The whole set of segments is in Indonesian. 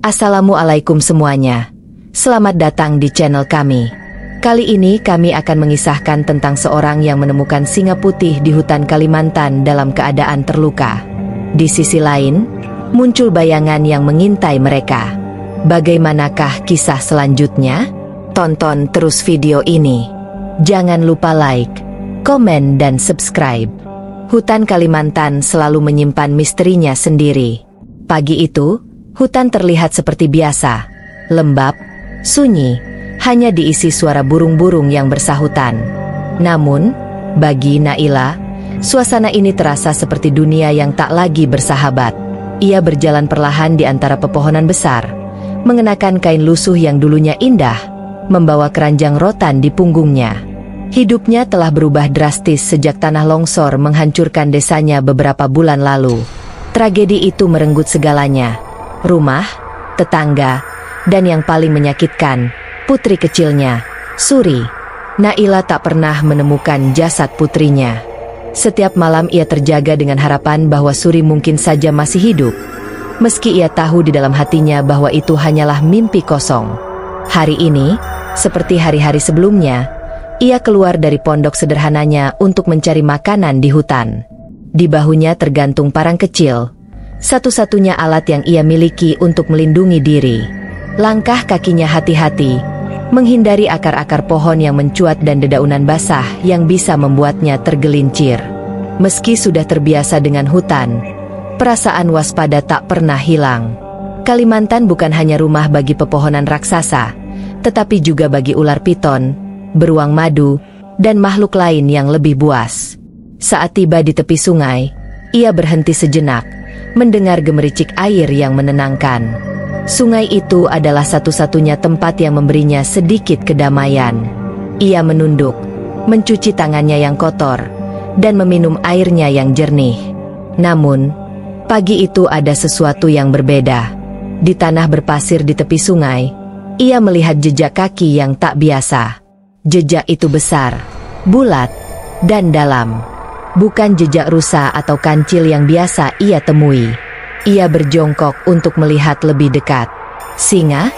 Assalamualaikum semuanya. Selamat datang di channel kami. Kali ini kami akan mengisahkan tentang seorang yang menemukan singa putih di hutan Kalimantan dalam keadaan terluka. Di sisi lain, muncul bayangan yang mengintai mereka. Bagaimanakah kisah selanjutnya? Tonton terus video ini. Jangan lupa like, komen dan subscribe. Hutan Kalimantan selalu menyimpan misterinya sendiri. Pagi itu, hutan terlihat seperti biasa, lembab, sunyi, hanya diisi suara burung-burung yang bersahutan. Namun, bagi Naila, suasana ini terasa seperti dunia yang tak lagi bersahabat. Ia berjalan perlahan di antara pepohonan besar, mengenakan kain lusuh yang dulunya indah, membawa keranjang rotan di punggungnya. Hidupnya telah berubah drastis sejak tanah longsor menghancurkan desanya beberapa bulan lalu. Tragedi itu merenggut segalanya. Rumah, tetangga, dan yang paling menyakitkan, putri kecilnya, Suri. Naila tak pernah menemukan jasad putrinya. Setiap malam ia terjaga dengan harapan bahwa Suri mungkin saja masih hidup, meski ia tahu di dalam hatinya bahwa itu hanyalah mimpi kosong. Hari ini, seperti hari-hari sebelumnya, ia keluar dari pondok sederhananya untuk mencari makanan di hutan. Di bahunya tergantung parang kecil, satu-satunya alat yang ia miliki untuk melindungi diri. Langkah kakinya hati-hati, menghindari akar-akar pohon yang mencuat dan dedaunan basah yang bisa membuatnya tergelincir. Meski sudah terbiasa dengan hutan, perasaan waspada tak pernah hilang. Kalimantan bukan hanya rumah bagi pepohonan raksasa, tetapi juga bagi ular piton, beruang madu, dan makhluk lain yang lebih buas. Saat tiba di tepi sungai, ia berhenti sejenak, mendengar gemericik air yang menenangkan. Sungai itu adalah satu-satunya tempat yang memberinya sedikit kedamaian. Ia menunduk, mencuci tangannya yang kotor, dan meminum airnya yang jernih. Namun, pagi itu ada sesuatu yang berbeda. Di tanah berpasir di tepi sungai, ia melihat jejak kaki yang tak biasa. Jejak itu besar, bulat, dan dalam. Bukan jejak rusa atau kancil yang biasa ia temui. Ia berjongkok untuk melihat lebih dekat. Singa?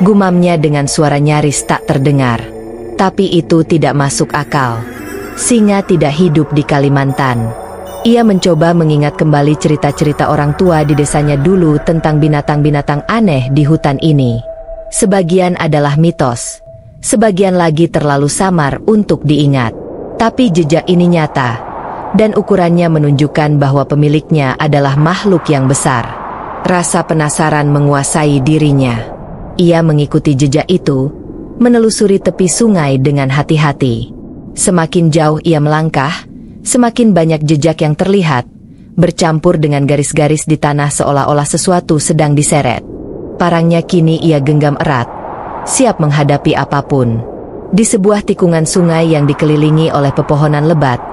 Gumamnya dengan suara nyaris tak terdengar. Tapi itu tidak masuk akal. Singa tidak hidup di Kalimantan. Ia mencoba mengingat kembali cerita-cerita orang tua di desanya dulu tentang binatang-binatang aneh di hutan ini. Sebagian adalah mitos, sebagian lagi terlalu samar untuk diingat. Tapi jejak ini nyata, dan ukurannya menunjukkan bahwa pemiliknya adalah makhluk yang besar. Rasa penasaran menguasai dirinya. Ia mengikuti jejak itu, menelusuri tepi sungai dengan hati-hati. Semakin jauh ia melangkah, semakin banyak jejak yang terlihat, bercampur dengan garis-garis di tanah seolah-olah sesuatu sedang diseret. Parangnya kini ia genggam erat, siap menghadapi apapun. Di sebuah tikungan sungai yang dikelilingi oleh pepohonan lebat,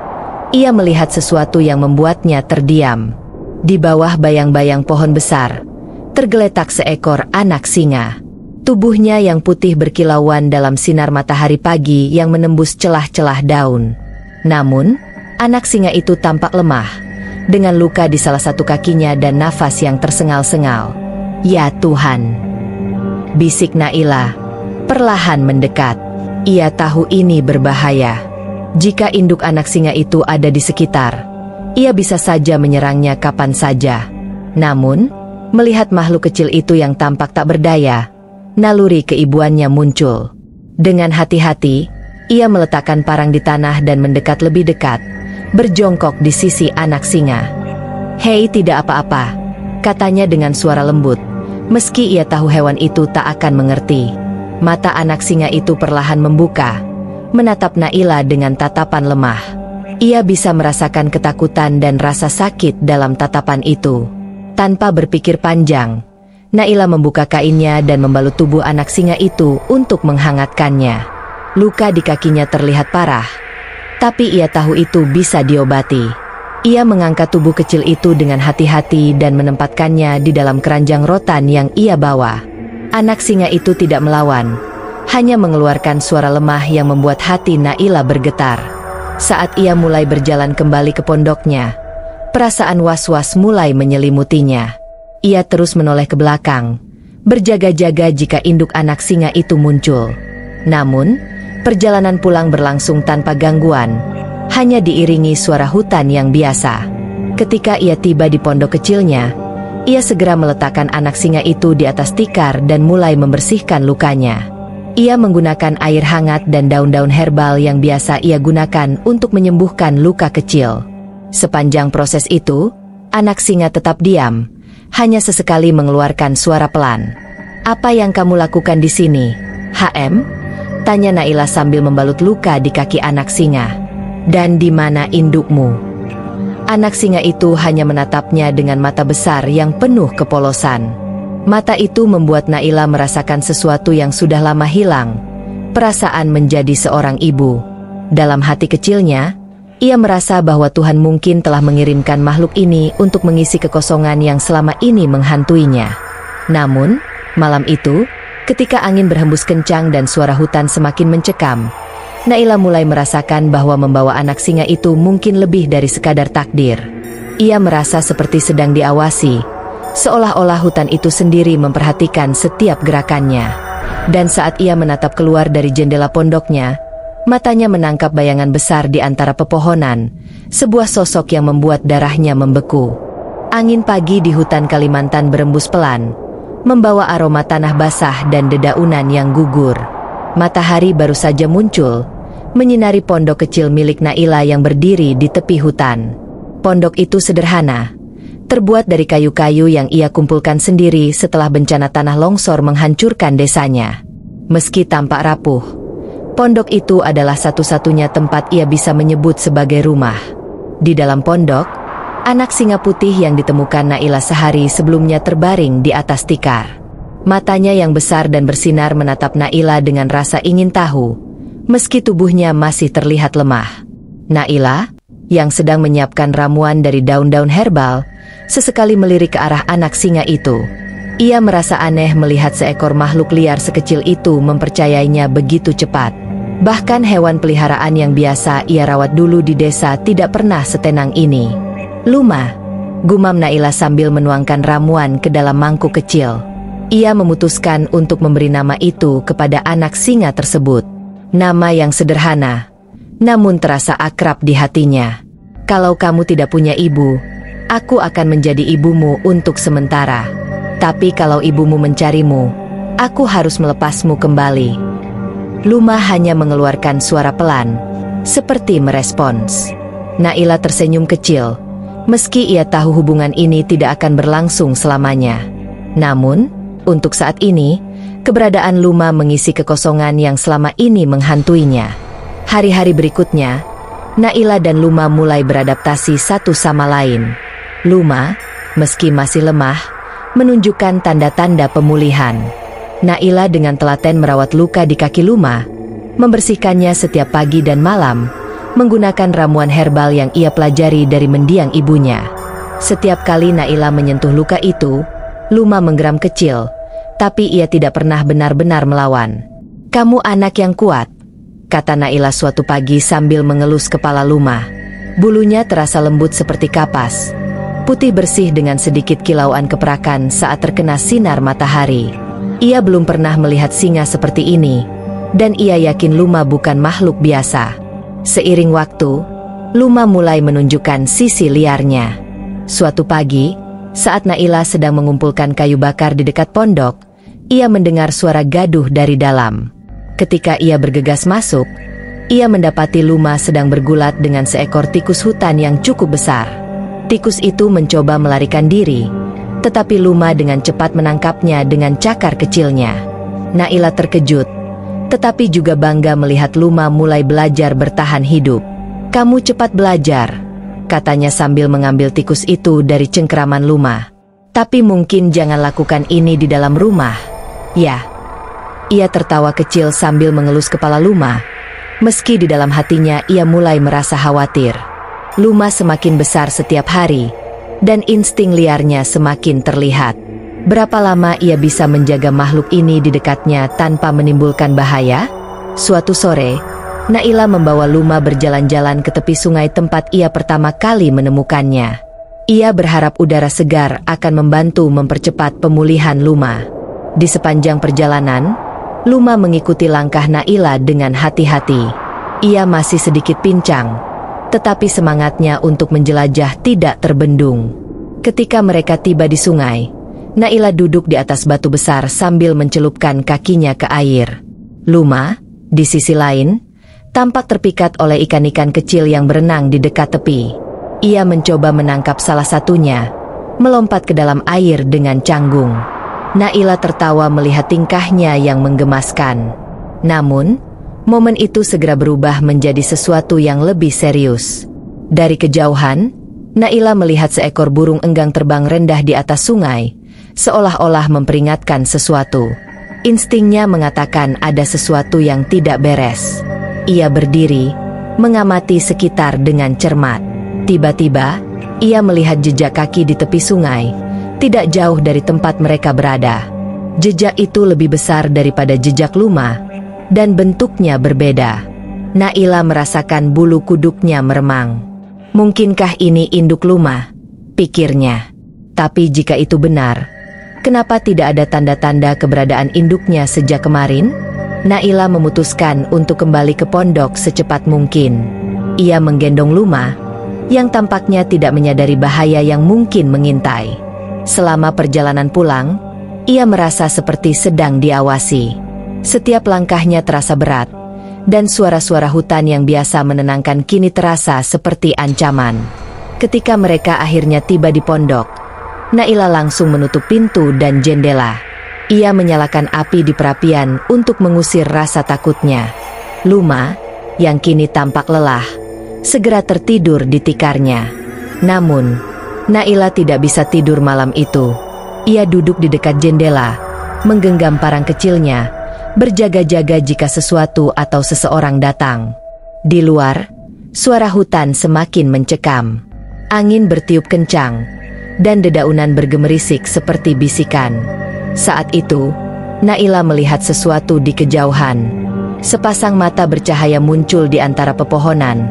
ia melihat sesuatu yang membuatnya terdiam. Di bawah bayang-bayang pohon besar, tergeletak seekor anak singa. Tubuhnya yang putih berkilauan dalam sinar matahari pagi yang menembus celah-celah daun. Namun, anak singa itu tampak lemah, dengan luka di salah satu kakinya dan nafas yang tersengal-sengal. "Ya Tuhan!" bisik Naila, perlahan mendekat. Ia tahu ini berbahaya. Jika induk anak singa itu ada di sekitar, ia bisa saja menyerangnya kapan saja. Namun, melihat makhluk kecil itu yang tampak tak berdaya, naluri keibuannya muncul. Dengan hati-hati, ia meletakkan parang di tanah dan mendekat lebih dekat, berjongkok di sisi anak singa. "Hei, tidak apa-apa," katanya dengan suara lembut, meski ia tahu hewan itu tak akan mengerti. Mata anak singa itu perlahan membuka, menatap Naila dengan tatapan lemah. Ia bisa merasakan ketakutan dan rasa sakit dalam tatapan itu. Tanpa berpikir panjang, Naila membuka kainnya dan membalut tubuh anak singa itu untuk menghangatkannya. Luka di kakinya terlihat parah, tapi ia tahu itu bisa diobati. Ia mengangkat tubuh kecil itu dengan hati-hati dan menempatkannya di dalam keranjang rotan yang ia bawa. Anak singa itu tidak melawan, hanya mengeluarkan suara lemah yang membuat hati Naila bergetar. Saat ia mulai berjalan kembali ke pondoknya, perasaan was-was mulai menyelimutinya. Ia terus menoleh ke belakang, berjaga-jaga jika induk anak singa itu muncul. Namun, perjalanan pulang berlangsung tanpa gangguan, hanya diiringi suara hutan yang biasa. Ketika ia tiba di pondok kecilnya, ia segera meletakkan anak singa itu di atas tikar dan mulai membersihkan lukanya. Ia menggunakan air hangat dan daun-daun herbal yang biasa ia gunakan untuk menyembuhkan luka kecil. Sepanjang proses itu, anak singa tetap diam, hanya sesekali mengeluarkan suara pelan. "Apa yang kamu lakukan di sini, HM?" tanya Naila sambil membalut luka di kaki anak singa. "Dan di mana indukmu?" Anak singa itu hanya menatapnya dengan mata besar yang penuh kepolosan. Mata itu membuat Naila merasakan sesuatu yang sudah lama hilang, perasaan menjadi seorang ibu. Dalam hati kecilnya, ia merasa bahwa Tuhan mungkin telah mengirimkan makhluk ini untuk mengisi kekosongan yang selama ini menghantuinya. Namun, malam itu, ketika angin berhembus kencang dan suara hutan semakin mencekam, Naila mulai merasakan bahwa membawa anak singa itu mungkin lebih dari sekadar takdir. Ia merasa seperti sedang diawasi, seolah-olah hutan itu sendiri memperhatikan setiap gerakannya. Dan saat ia menatap keluar dari jendela pondoknya, matanya menangkap bayangan besar di antara pepohonan, sebuah sosok yang membuat darahnya membeku. Angin pagi di hutan Kalimantan berembus pelan, membawa aroma tanah basah dan dedaunan yang gugur. Matahari baru saja muncul, menyinari pondok kecil milik Naila yang berdiri di tepi hutan. Pondok itu sederhana, terbuat dari kayu-kayu yang ia kumpulkan sendiri setelah bencana tanah longsor menghancurkan desanya. Meski tampak rapuh, pondok itu adalah satu-satunya tempat ia bisa menyebut sebagai rumah. Di dalam pondok, anak singa putih yang ditemukan Naila sehari sebelumnya terbaring di atas tikar. Matanya yang besar dan bersinar menatap Naila dengan rasa ingin tahu, meski tubuhnya masih terlihat lemah. Naila, yang sedang menyiapkan ramuan dari daun-daun herbal, sesekali melirik ke arah anak singa itu. Ia merasa aneh melihat seekor makhluk liar sekecil itu mempercayainya begitu cepat. Bahkan hewan peliharaan yang biasa ia rawat dulu di desa tidak pernah setenang ini. "Luma," gumam Naila sambil menuangkan ramuan ke dalam mangkuk kecil. Ia memutuskan untuk memberi nama itu kepada anak singa tersebut. Nama yang sederhana, namun terasa akrab di hatinya. "Kalau kamu tidak punya ibu, aku akan menjadi ibumu untuk sementara. Tapi kalau ibumu mencarimu, aku harus melepasmu kembali." Luma hanya mengeluarkan suara pelan, seperti merespons. Naila tersenyum kecil, meski ia tahu hubungan ini tidak akan berlangsung selamanya. Namun, untuk saat ini, keberadaan Luma mengisi kekosongan yang selama ini menghantuinya. Hari-hari berikutnya, Naila dan Luma mulai beradaptasi satu sama lain. Luma, meski masih lemah, menunjukkan tanda-tanda pemulihan. Naila dengan telaten merawat luka di kaki Luma, membersihkannya setiap pagi dan malam, menggunakan ramuan herbal yang ia pelajari dari mendiang ibunya. Setiap kali Naila menyentuh luka itu, Luma menggeram kecil, tapi ia tidak pernah benar-benar melawan. "Kamu anak yang kuat," kata Naila suatu pagi sambil mengelus kepala Luma. Bulunya terasa lembut seperti kapas, putih bersih dengan sedikit kilauan keperakan saat terkena sinar matahari. Ia belum pernah melihat singa seperti ini, dan ia yakin Luma bukan makhluk biasa. Seiring waktu, Luma mulai menunjukkan sisi liarnya. Suatu pagi, saat Naila sedang mengumpulkan kayu bakar di dekat pondok, ia mendengar suara gaduh dari dalam. Ketika ia bergegas masuk, ia mendapati Luma sedang bergulat dengan seekor tikus hutan yang cukup besar. Tikus itu mencoba melarikan diri, tetapi Luma dengan cepat menangkapnya dengan cakar kecilnya. Naila terkejut, tetapi juga bangga melihat Luma mulai belajar bertahan hidup. "Kamu cepat belajar," katanya sambil mengambil tikus itu dari cengkeraman Luma. "Tapi mungkin jangan lakukan ini di dalam rumah." "Ya." Ia tertawa kecil sambil mengelus kepala Luma, meski di dalam hatinya ia mulai merasa khawatir. Luma semakin besar setiap hari, dan insting liarnya semakin terlihat. Berapa lama ia bisa menjaga makhluk ini di dekatnya tanpa menimbulkan bahaya? Suatu sore, Naila membawa Luma berjalan-jalan ke tepi sungai tempat ia pertama kali menemukannya. Ia berharap udara segar akan membantu mempercepat pemulihan Luma. Di sepanjang perjalanan, Luma mengikuti langkah Naila dengan hati-hati. Ia masih sedikit pincang, tetapi semangatnya untuk menjelajah tidak terbendung. Ketika mereka tiba di sungai, Naila duduk di atas batu besar sambil mencelupkan kakinya ke air. Luma, di sisi lain, tampak terpikat oleh ikan-ikan kecil yang berenang di dekat tepi. Ia mencoba menangkap salah satunya, melompat ke dalam air dengan canggung. Naila tertawa melihat tingkahnya yang menggemaskan. Namun, momen itu segera berubah menjadi sesuatu yang lebih serius. Dari kejauhan, Naila melihat seekor burung enggang terbang rendah di atas sungai, seolah-olah memperingatkan sesuatu. Instingnya mengatakan ada sesuatu yang tidak beres. Ia berdiri, mengamati sekitar dengan cermat. Tiba-tiba, ia melihat jejak kaki di tepi sungai, tidak jauh dari tempat mereka berada. Jejak itu lebih besar daripada jejak Luma, dan bentuknya berbeda. Naila merasakan bulu kuduknya meremang. Mungkinkah ini induk Luma? Pikirnya. Tapi jika itu benar, kenapa tidak ada tanda-tanda keberadaan induknya sejak kemarin? Naila memutuskan untuk kembali ke pondok secepat mungkin. Ia menggendong Luma, yang tampaknya tidak menyadari bahaya yang mungkin mengintai. Selama perjalanan pulang, ia merasa seperti sedang diawasi. Setiap langkahnya terasa berat, dan suara-suara hutan yang biasa menenangkan kini terasa seperti ancaman. Ketika mereka akhirnya tiba di pondok, Naila langsung menutup pintu dan jendela. Ia menyalakan api di perapian untuk mengusir rasa takutnya. Luma, yang kini tampak lelah, segera tertidur di tikarnya. Namun, Naila tidak bisa tidur malam itu. Ia duduk di dekat jendela, menggenggam parang kecilnya, berjaga-jaga jika sesuatu atau seseorang datang. Di luar, suara hutan semakin mencekam. Angin bertiup kencang, dan dedaunan bergemerisik seperti bisikan. Saat itu, Naila melihat sesuatu di kejauhan. Sepasang mata bercahaya muncul di antara pepohonan,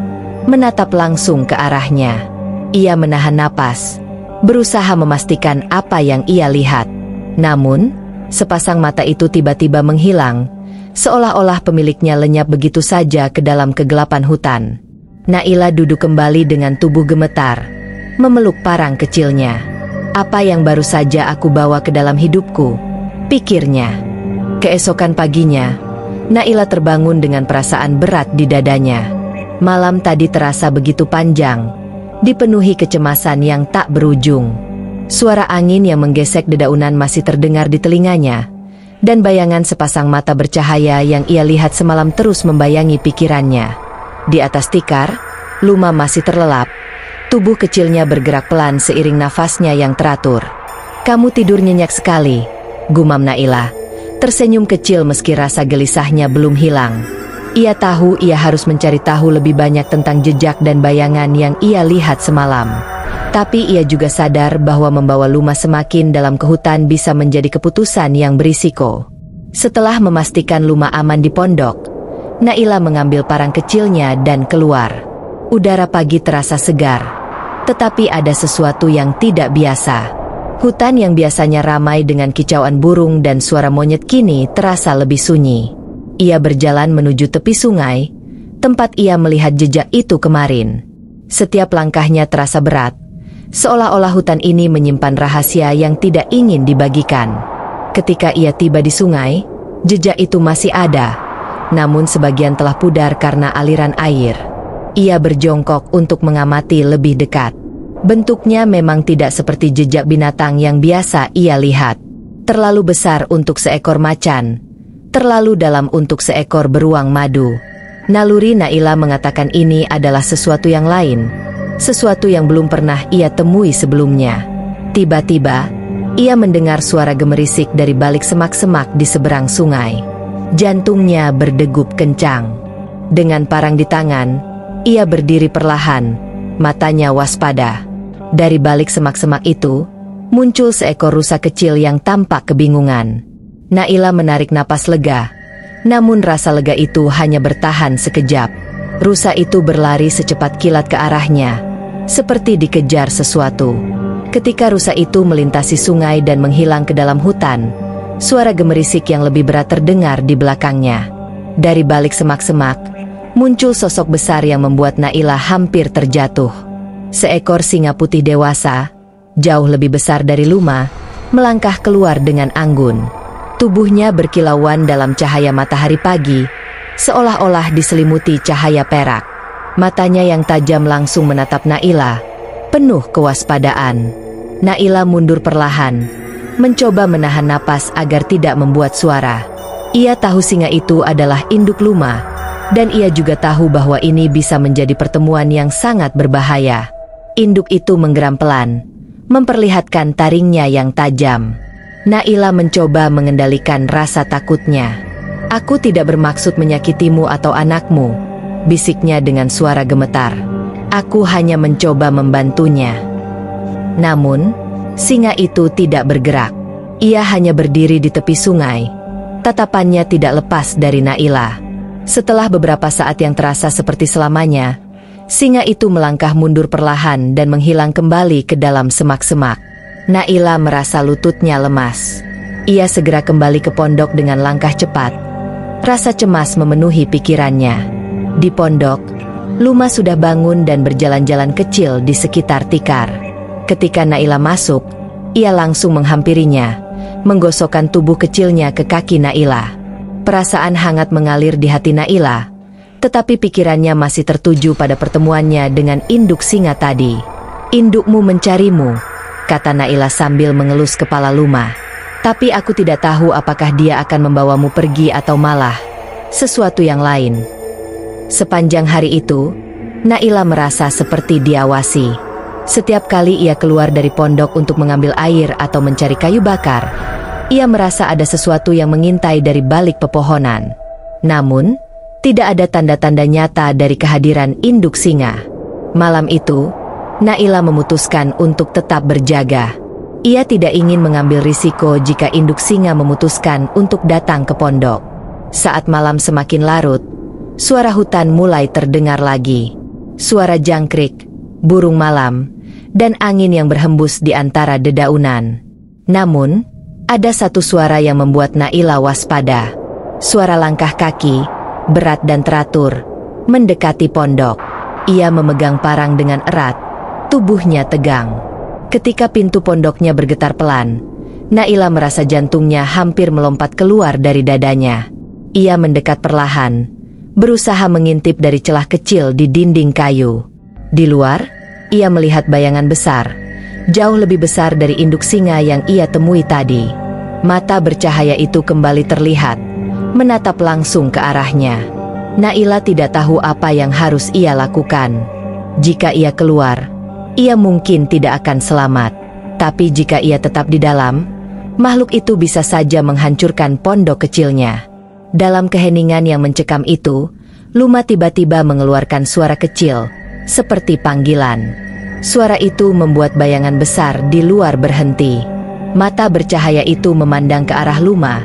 menatap langsung ke arahnya. Ia menahan napas, berusaha memastikan apa yang ia lihat. Namun, sepasang mata itu tiba-tiba menghilang, seolah-olah pemiliknya lenyap begitu saja ke dalam kegelapan hutan. Naila duduk kembali dengan tubuh gemetar, memeluk parang kecilnya. Apa yang baru saja aku bawa ke dalam hidupku? Pikirnya. Keesokan paginya, Naila terbangun dengan perasaan berat di dadanya. Malam tadi terasa begitu panjang, dipenuhi kecemasan yang tak berujung. Suara angin yang menggesek dedaunan masih terdengar di telinganya, dan bayangan sepasang mata bercahaya yang ia lihat semalam terus membayangi pikirannya. Di atas tikar, Luma masih terlelap. Tubuh kecilnya bergerak pelan seiring nafasnya yang teratur. "Kamu tidur nyenyak sekali," gumam Naila, tersenyum kecil meski rasa gelisahnya belum hilang. Ia tahu ia harus mencari tahu lebih banyak tentang jejak dan bayangan yang ia lihat semalam. Tapi ia juga sadar bahwa membawa Luma semakin dalam ke hutan bisa menjadi keputusan yang berisiko. Setelah memastikan Luma aman di pondok, Naila mengambil parang kecilnya dan keluar. Udara pagi terasa segar, tetapi ada sesuatu yang tidak biasa. Hutan yang biasanya ramai dengan kicauan burung dan suara monyet kini terasa lebih sunyi. Ia berjalan menuju tepi sungai, tempat ia melihat jejak itu kemarin. Setiap langkahnya terasa berat, seolah-olah hutan ini menyimpan rahasia yang tidak ingin dibagikan. Ketika ia tiba di sungai, jejak itu masih ada, namun sebagian telah pudar karena aliran air. Ia berjongkok untuk mengamati lebih dekat. Bentuknya memang tidak seperti jejak binatang yang biasa ia lihat. Terlalu besar untuk seekor macan, terlalu dalam untuk seekor beruang madu. Naluri Naila mengatakan ini adalah sesuatu yang lain, sesuatu yang belum pernah ia temui sebelumnya. Tiba-tiba, ia mendengar suara gemerisik dari balik semak-semak di seberang sungai. Jantungnya berdegup kencang. Dengan parang di tangan, ia berdiri perlahan, matanya waspada. Dari balik semak-semak itu, muncul seekor rusa kecil yang tampak kebingungan. Naila menarik napas lega, namun rasa lega itu hanya bertahan sekejap. Rusa itu berlari secepat kilat ke arahnya, seperti dikejar sesuatu. Ketika rusa itu melintasi sungai dan menghilang ke dalam hutan, Suara gemerisik yang lebih berat terdengar di belakangnya. Dari balik semak-semak, muncul sosok besar yang membuat Naila hampir terjatuh. Seekor singa putih dewasa, jauh lebih besar dari Luma, melangkah keluar dengan anggun. Tubuhnya berkilauan dalam cahaya matahari pagi, seolah-olah diselimuti cahaya perak. Matanya yang tajam langsung menatap Naila, penuh kewaspadaan. Naila mundur perlahan, mencoba menahan napas agar tidak membuat suara. Ia tahu singa itu adalah induk Luma, dan ia juga tahu bahwa ini bisa menjadi pertemuan yang sangat berbahaya. Induk itu menggeram pelan, memperlihatkan taringnya yang tajam. Naila mencoba mengendalikan rasa takutnya. "Aku tidak bermaksud menyakitimu atau anakmu," bisiknya dengan suara gemetar. "Aku hanya mencoba membantunya." Namun, singa itu tidak bergerak. Ia hanya berdiri di tepi sungai. Tatapannya tidak lepas dari Naila. Setelah beberapa saat yang terasa seperti selamanya, singa itu melangkah mundur perlahan dan menghilang kembali ke dalam semak-semak. Naila merasa lututnya lemas. Ia segera kembali ke pondok dengan langkah cepat. Rasa cemas memenuhi pikirannya. Di pondok, Luma sudah bangun dan berjalan-jalan kecil di sekitar tikar. Ketika Naila masuk, ia langsung menghampirinya, menggosokkan tubuh kecilnya ke kaki Naila. Perasaan hangat mengalir di hati Naila, tetapi pikirannya masih tertuju pada pertemuannya dengan induk singa tadi. "Indukmu mencarimu," kata Naila sambil mengelus kepala Luma. "Tapi aku tidak tahu apakah dia akan membawamu pergi atau malah sesuatu yang lain." Sepanjang hari itu, Naila merasa seperti diawasi. Setiap kali ia keluar dari pondok untuk mengambil air atau mencari kayu bakar, ia merasa ada sesuatu yang mengintai dari balik pepohonan. Namun, tidak ada tanda-tanda nyata dari kehadiran induk singa. Malam itu, Naila memutuskan untuk tetap berjaga. Ia tidak ingin mengambil risiko jika induk singa memutuskan untuk datang ke pondok. Saat malam semakin larut, suara hutan mulai terdengar lagi. Suara jangkrik, burung malam, dan angin yang berhembus di antara dedaunan. Namun, ada satu suara yang membuat Naila waspada. Suara langkah kaki, berat dan teratur, mendekati pondok. Ia memegang parang dengan erat, tubuhnya tegang. Ketika pintu pondoknya bergetar pelan, Naila merasa jantungnya hampir melompat keluar dari dadanya. Ia mendekat perlahan, berusaha mengintip dari celah kecil di dinding kayu. Di luar, ia melihat bayangan besar, jauh lebih besar dari induk singa yang ia temui tadi. Mata bercahaya itu kembali terlihat, menatap langsung ke arahnya. Naila tidak tahu apa yang harus ia lakukan. Jika ia keluar, ia mungkin tidak akan selamat. Tapi jika ia tetap di dalam, makhluk itu bisa saja menghancurkan pondok kecilnya. Dalam keheningan yang mencekam itu, Luma tiba-tiba mengeluarkan suara kecil, seperti panggilan. Suara itu membuat bayangan besar di luar berhenti. Mata bercahaya itu memandang ke arah Luma,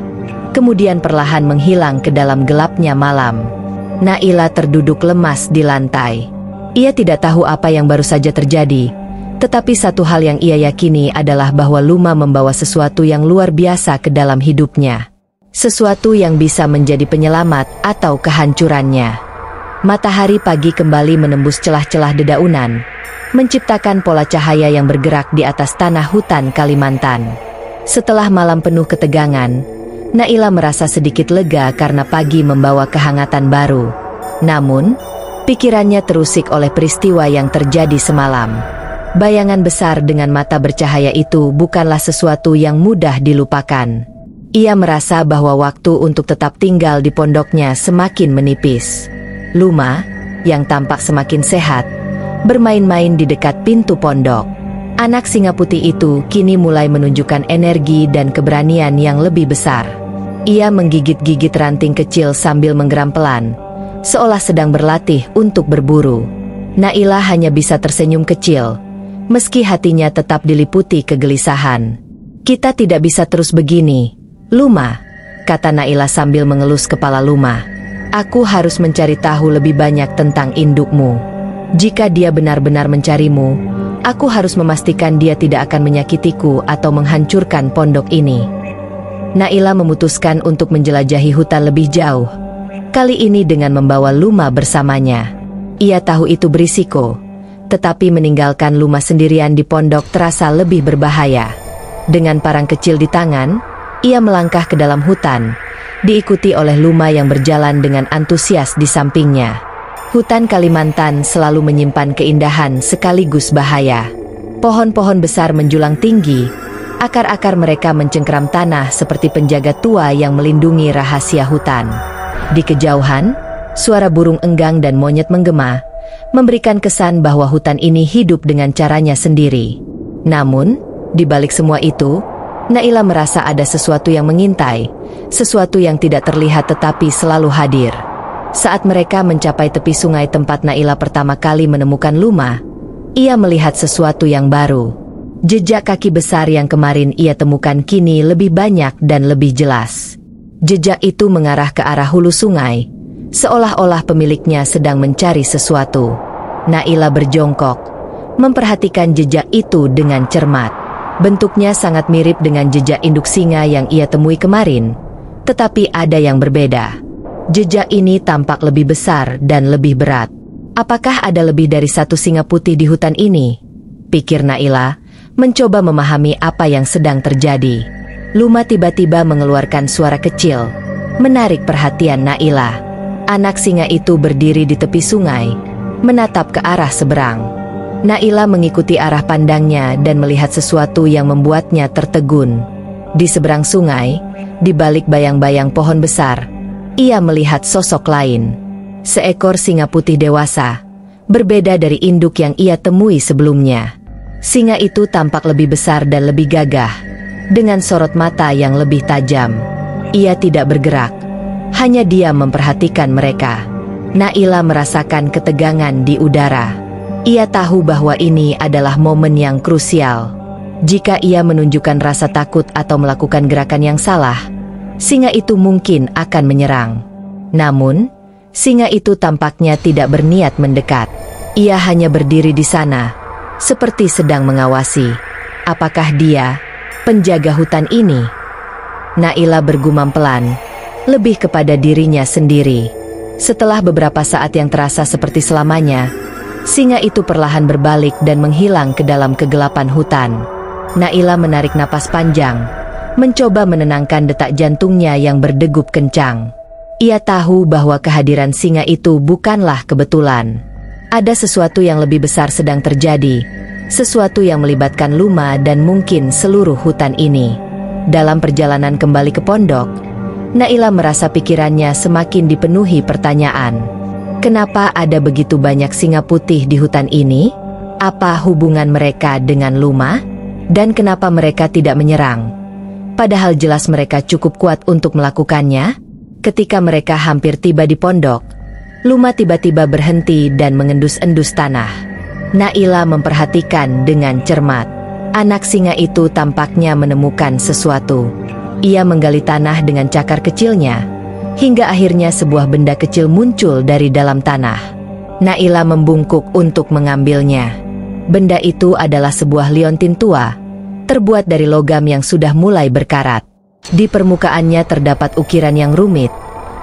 kemudian perlahan menghilang ke dalam gelapnya malam. Naila terduduk lemas di lantai. Ia tidak tahu apa yang baru saja terjadi, tetapi satu hal yang ia yakini adalah bahwa Luma membawa sesuatu yang luar biasa ke dalam hidupnya. Sesuatu yang bisa menjadi penyelamat atau kehancurannya. Matahari pagi kembali menembus celah-celah dedaunan, menciptakan pola cahaya yang bergerak di atas tanah hutan Kalimantan. Setelah malam penuh ketegangan, Naila merasa sedikit lega karena pagi membawa kehangatan baru. Namun, pikirannya terusik oleh peristiwa yang terjadi semalam. Bayangan besar dengan mata bercahaya itu bukanlah sesuatu yang mudah dilupakan. Ia merasa bahwa waktu untuk tetap tinggal di pondoknya semakin menipis. Luma, yang tampak semakin sehat, bermain-main di dekat pintu pondok. Anak singa putih itu kini mulai menunjukkan energi dan keberanian yang lebih besar. Ia menggigit-gigit ranting kecil sambil menggeram pelan, seolah sedang berlatih untuk berburu. Naila hanya bisa tersenyum kecil, meski hatinya tetap diliputi kegelisahan. "Kita tidak bisa terus begini, Luma," kata Naila sambil mengelus kepala Luma. "Aku harus mencari tahu lebih banyak tentang indukmu. Jika dia benar-benar mencarimu, aku harus memastikan dia tidak akan menyakitiku atau menghancurkan pondok ini." Naila memutuskan untuk menjelajahi hutan lebih jauh. Kali ini dengan membawa Luma bersamanya. Ia tahu itu berisiko, tetapi meninggalkan Luma sendirian di pondok terasa lebih berbahaya. Dengan parang kecil di tangan, ia melangkah ke dalam hutan, diikuti oleh Luma yang berjalan dengan antusias di sampingnya. Hutan Kalimantan selalu menyimpan keindahan sekaligus bahaya. Pohon-pohon besar menjulang tinggi, akar-akar mereka mencengkeram tanah seperti penjaga tua yang melindungi rahasia hutan. Di kejauhan, suara burung enggang dan monyet menggema, memberikan kesan bahwa hutan ini hidup dengan caranya sendiri. Namun, di balik semua itu, Naila merasa ada sesuatu yang mengintai, sesuatu yang tidak terlihat tetapi selalu hadir. Saat mereka mencapai tepi sungai tempat Naila pertama kali menemukan Luma, ia melihat sesuatu yang baru. Jejak kaki besar yang kemarin ia temukan kini lebih banyak dan lebih jelas. Jejak itu mengarah ke arah hulu sungai, seolah-olah pemiliknya sedang mencari sesuatu. Naila berjongkok, memperhatikan jejak itu dengan cermat. Bentuknya sangat mirip dengan jejak induk singa yang ia temui kemarin, tetapi ada yang berbeda. Jejak ini tampak lebih besar dan lebih berat. Apakah ada lebih dari satu singa putih di hutan ini? Pikir Naila, mencoba memahami apa yang sedang terjadi. Luma tiba-tiba mengeluarkan suara kecil, menarik perhatian Naila. Anak singa itu berdiri di tepi sungai, menatap ke arah seberang. Naila mengikuti arah pandangnya dan melihat sesuatu yang membuatnya tertegun. Di seberang sungai, di balik bayang-bayang pohon besar, ia melihat sosok lain. Seekor singa putih dewasa, berbeda dari induk yang ia temui sebelumnya. Singa itu tampak lebih besar dan lebih gagah, dengan sorot mata yang lebih tajam. Ia tidak bergerak, hanya diam memperhatikan mereka. Naila merasakan ketegangan di udara. Ia tahu bahwa ini adalah momen yang krusial. Jika ia menunjukkan rasa takut atau melakukan gerakan yang salah, singa itu mungkin akan menyerang. Namun, singa itu tampaknya tidak berniat mendekat. Ia hanya berdiri di sana, seperti sedang mengawasi. Apakah dia penjaga hutan ini? Naila bergumam pelan, lebih kepada dirinya sendiri. Setelah beberapa saat yang terasa seperti selamanya, singa itu perlahan berbalik dan menghilang ke dalam kegelapan hutan. Naila menarik napas panjang, mencoba menenangkan detak jantungnya yang berdegup kencang. Ia tahu bahwa kehadiran singa itu bukanlah kebetulan. Ada sesuatu yang lebih besar sedang terjadi, sesuatu yang melibatkan Luma dan mungkin seluruh hutan ini. Dalam perjalanan kembali ke pondok, Naila merasa pikirannya semakin dipenuhi pertanyaan. Kenapa ada begitu banyak singa putih di hutan ini? Apa hubungan mereka dengan Luma? Dan kenapa mereka tidak menyerang? Padahal jelas mereka cukup kuat untuk melakukannya. Ketika mereka hampir tiba di pondok, Luma tiba-tiba berhenti dan mengendus-endus tanah. Naila memperhatikan dengan cermat. Anak singa itu tampaknya menemukan sesuatu. Ia menggali tanah dengan cakar kecilnya, hingga akhirnya sebuah benda kecil muncul dari dalam tanah. Naila membungkuk untuk mengambilnya. Benda itu adalah sebuah liontin tua, terbuat dari logam yang sudah mulai berkarat. Di permukaannya terdapat ukiran yang rumit,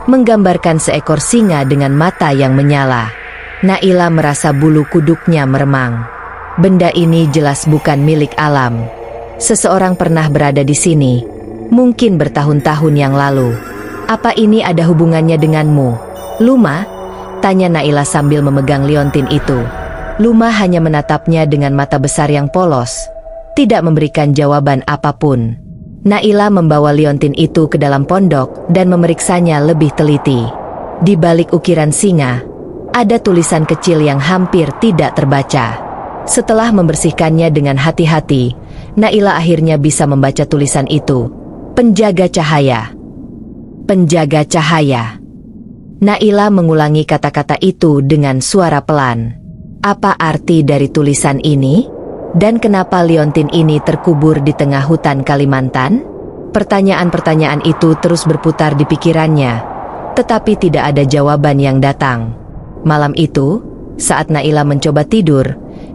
menggambarkan seekor singa dengan mata yang menyala. Naila merasa bulu kuduknya meremang. Benda ini jelas bukan milik alam. Seseorang pernah berada di sini, mungkin bertahun-tahun yang lalu. Apa ini ada hubungannya denganmu, Luma? Tanya Naila sambil memegang liontin itu. Luma hanya menatapnya dengan mata besar yang polos, tidak memberikan jawaban apapun. Naila membawa liontin itu ke dalam pondok dan memeriksanya lebih teliti. Di balik ukiran singa, ada tulisan kecil yang hampir tidak terbaca. Setelah membersihkannya dengan hati-hati, Naila akhirnya bisa membaca tulisan itu. Penjaga cahaya. Penjaga cahaya. Naila mengulangi kata-kata itu dengan suara pelan. Apa arti dari tulisan ini? Dan kenapa liontin ini terkubur di tengah hutan Kalimantan? Pertanyaan-pertanyaan itu terus berputar di pikirannya, tetapi tidak ada jawaban yang datang. Malam itu, saat Naila mencoba tidur,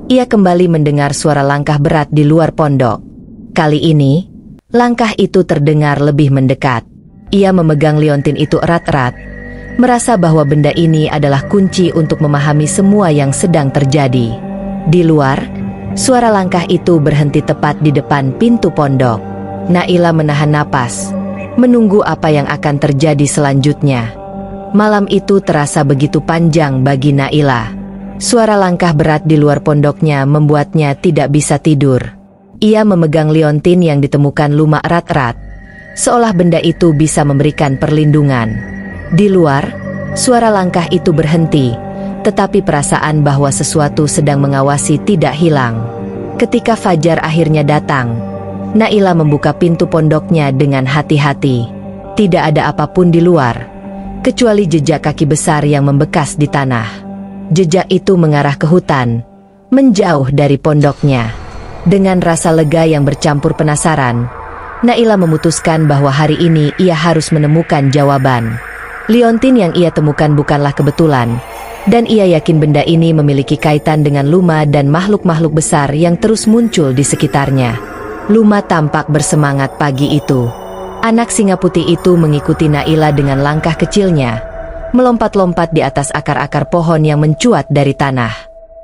ia kembali mendengar suara langkah berat di luar pondok. Kali ini, Langkah itu terdengar lebih mendekat. Ia memegang liontin itu erat-erat, merasa bahwa benda ini adalah kunci untuk memahami semua yang sedang terjadi. Di luar, suara langkah itu berhenti tepat di depan pintu pondok. Naila menahan napas, menunggu apa yang akan terjadi selanjutnya. Malam itu terasa begitu panjang bagi Naila. Suara langkah berat di luar pondoknya membuatnya tidak bisa tidur. Ia memegang liontin yang ditemukan Luma erat-erat, seolah benda itu bisa memberikan perlindungan. Di luar, suara langkah itu berhenti, tetapi perasaan bahwa sesuatu sedang mengawasi tidak hilang. Ketika fajar akhirnya datang, Naila membuka pintu pondoknya dengan hati-hati. Tidak ada apapun di luar, kecuali jejak kaki besar yang membekas di tanah. Jejak itu mengarah ke hutan, menjauh dari pondoknya. Dengan rasa lega yang bercampur penasaran, Naila memutuskan bahwa hari ini ia harus menemukan jawaban. Liontin yang ia temukan bukanlah kebetulan, dan ia yakin benda ini memiliki kaitan dengan Luma dan makhluk-makhluk besar yang terus muncul di sekitarnya. Luma tampak bersemangat pagi itu. Anak singa putih itu mengikuti Naila dengan langkah kecilnya, melompat-lompat di atas akar-akar pohon yang mencuat dari tanah.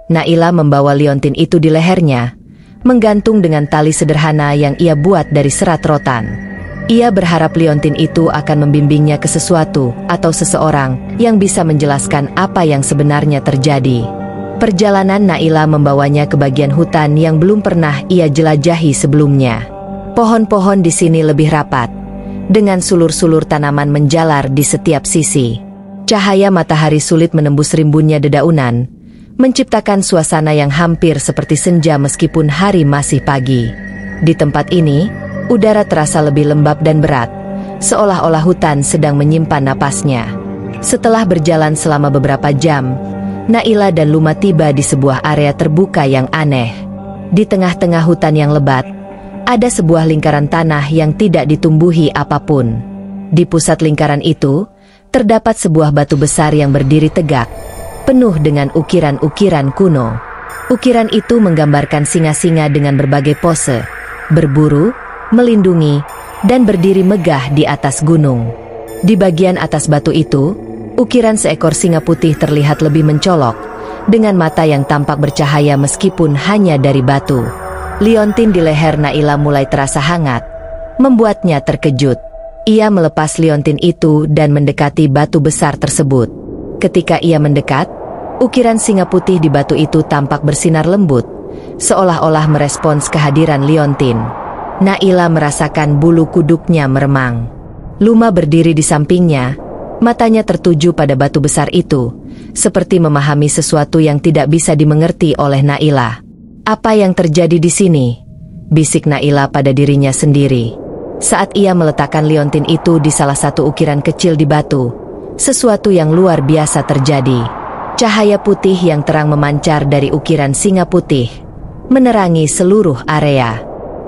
Naila membawa liontin itu di lehernya, menggantung dengan tali sederhana yang ia buat dari serat rotan. Ia berharap liontin itu akan membimbingnya ke sesuatu atau seseorang yang bisa menjelaskan apa yang sebenarnya terjadi. Perjalanan Naila membawanya ke bagian hutan yang belum pernah ia jelajahi sebelumnya. Pohon-pohon di sini lebih rapat, dengan sulur-sulur tanaman menjalar di setiap sisi. Cahaya matahari sulit menembus rimbunnya dedaunan, menciptakan suasana yang hampir seperti senja meskipun hari masih pagi. Di tempat ini, udara terasa lebih lembab dan berat, seolah-olah hutan sedang menyimpan napasnya. Setelah berjalan selama beberapa jam, Naila dan Luma tiba di sebuah area terbuka yang aneh. Di tengah-tengah hutan yang lebat, ada sebuah lingkaran tanah yang tidak ditumbuhi apapun. Di pusat lingkaran itu, terdapat sebuah batu besar yang berdiri tegak, penuh dengan ukiran-ukiran kuno. Ukiran itu menggambarkan singa-singa dengan berbagai pose, berburu, melindungi, dan berdiri megah di atas gunung. Di bagian atas batu itu, ukiran seekor singa putih terlihat lebih mencolok, dengan mata yang tampak bercahaya meskipun hanya dari batu. Liontin di leher Naila mulai terasa hangat, membuatnya terkejut. Ia melepas liontin itu dan mendekati batu besar tersebut. Ketika ia mendekat, ukiran singa putih di batu itu tampak bersinar lembut, seolah-olah merespons kehadiran liontin. Naila merasakan bulu kuduknya meremang. Luma berdiri di sampingnya, matanya tertuju pada batu besar itu, seperti memahami sesuatu yang tidak bisa dimengerti oleh Naila. "Apa yang terjadi di sini?" bisik Naila pada dirinya sendiri. Saat ia meletakkan liontin itu di salah satu ukiran kecil di batu, sesuatu yang luar biasa terjadi. Cahaya putih yang terang memancar dari ukiran singa putih, menerangi seluruh area.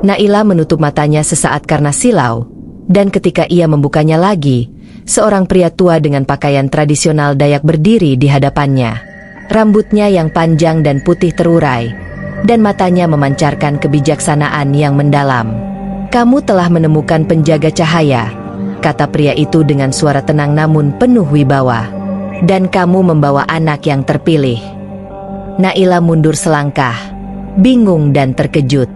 Naila menutup matanya sesaat karena silau, dan ketika ia membukanya lagi, seorang pria tua dengan pakaian tradisional Dayak berdiri di hadapannya. Rambutnya yang panjang dan putih terurai, dan matanya memancarkan kebijaksanaan yang mendalam. "Kamu telah menemukan penjaga cahaya," kata pria itu dengan suara tenang namun penuh wibawa. "Dan kamu membawa anak yang terpilih." Naila mundur selangkah, bingung dan terkejut.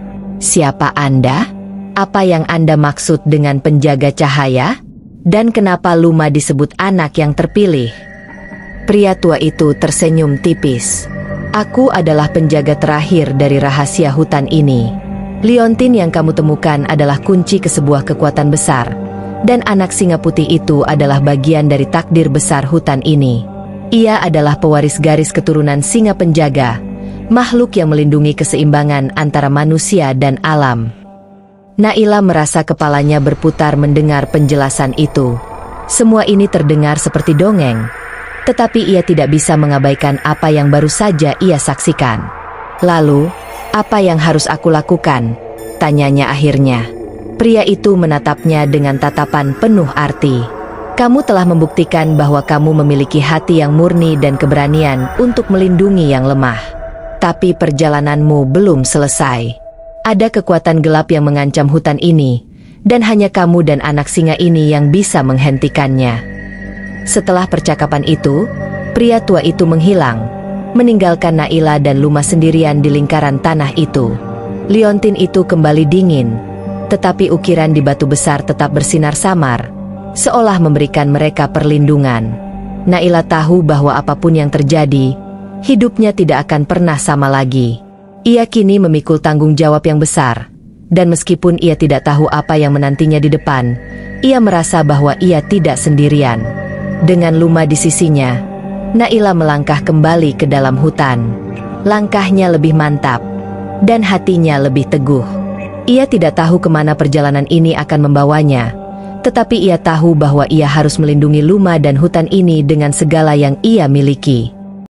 "Siapa Anda? Apa yang Anda maksud dengan penjaga cahaya? Dan kenapa Luma disebut anak yang terpilih?" Pria tua itu tersenyum tipis. "Aku adalah penjaga terakhir dari rahasia hutan ini. Liontin yang kamu temukan adalah kunci ke sebuah kekuatan besar, dan anak singa putih itu adalah bagian dari takdir besar hutan ini. Ia adalah pewaris garis keturunan singa penjaga, makhluk yang melindungi keseimbangan antara manusia dan alam." Naila merasa kepalanya berputar mendengar penjelasan itu. Semua ini terdengar seperti dongeng, tetapi ia tidak bisa mengabaikan apa yang baru saja ia saksikan. "Lalu, apa yang harus aku lakukan?" tanyanya akhirnya. Pria itu menatapnya dengan tatapan penuh arti. "Kamu telah membuktikan bahwa kamu memiliki hati yang murni dan keberanian untuk melindungi yang lemah. Tapi perjalananmu belum selesai. Ada kekuatan gelap yang mengancam hutan ini, dan hanya kamu dan anak singa ini yang bisa menghentikannya." Setelah percakapan itu, pria tua itu menghilang, meninggalkan Naila dan Luma sendirian di lingkaran tanah itu. Liontin itu kembali dingin, tetapi ukiran di batu besar tetap bersinar samar, seolah memberikan mereka perlindungan. Naila tahu bahwa apapun yang terjadi, hidupnya tidak akan pernah sama lagi. Ia kini memikul tanggung jawab yang besar, dan meskipun ia tidak tahu apa yang menantinya di depan, ia merasa bahwa ia tidak sendirian. Dengan Luma di sisinya, Naila melangkah kembali ke dalam hutan. Langkahnya lebih mantap, dan hatinya lebih teguh. Ia tidak tahu kemana perjalanan ini akan membawanya, tetapi ia tahu bahwa ia harus melindungi Luma dan hutan ini dengan segala yang ia miliki.